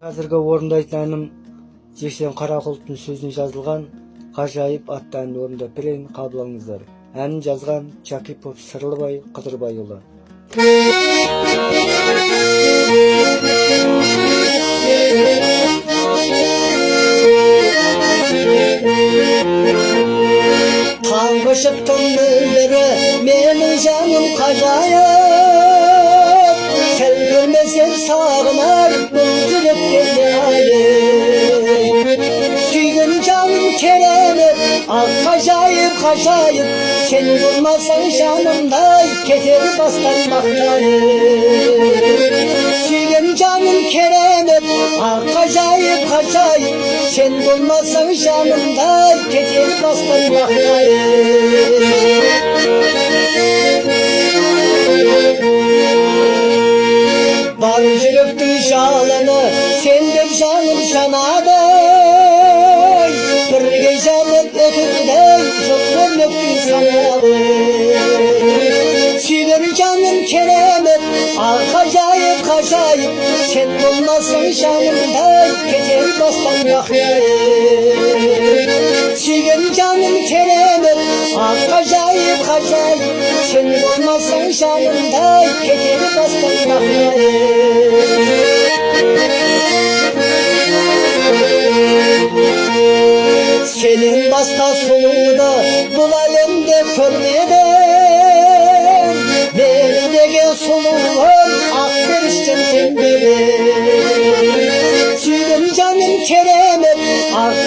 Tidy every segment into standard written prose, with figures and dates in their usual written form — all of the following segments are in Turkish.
Hazırga orundaytaным Jeksen Karakuluktun sözüne жазылған Ғажайып атты әнді орындап берейін, қабыл алыңыздар. Әнін жазған Чакипов Сырлыбай Қыдырбайұлы. Tangı şıktın müllері, менің жаным қажайып. Сен көрмесең сағынар, бұл жүрекке Suygun canım keremet, acayip acayip. Sen bulmasan canımday, keter bastan baktayım. Suygun canım keremet, acayip acayip. Sen bulmasan canımday, keter bastan baktayım. Var yürektün şalını, sendem canım şanaday. Bir gecelik ötürdey, çok öptün sanadı. Suygun canım keremet, acayip acayip. Sen olmazsan canımday, keter bastan bakayım. Suygun canım keremet, acayip acayip. Sen olmazsan canımday, keter bastan bakayım. Senin basta suluğunu bu alemde körmedim. Berideki suluğun akberiştim sen benim. Suygun canım keremet,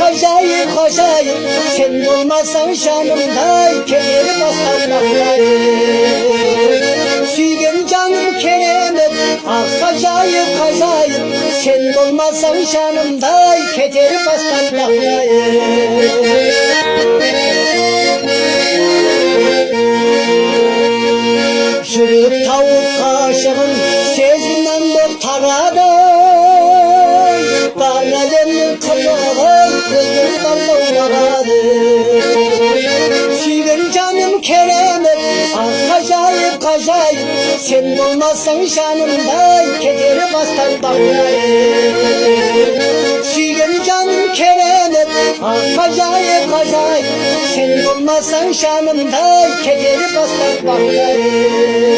acayip acayip. Sen olmazsan canımday, keter bastan bakayım. Suygun canım keremet, acayip acayip. Sen olmazsan canımday, keter bastan bakayım. Sürüp tavuk kaşığın sezginden bir taradı. Dağlerin kılığın gözün dalgalı. Suygun canım keremet, acayip acayip. Sen olmazsan canımday, keter bastan bakayım. Suygun canım keremet, acayip acayip. Sen olmazsan canımday, keter bastan bakayım.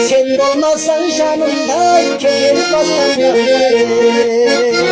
Sen olmazsan canımday, keter bastan bakayım.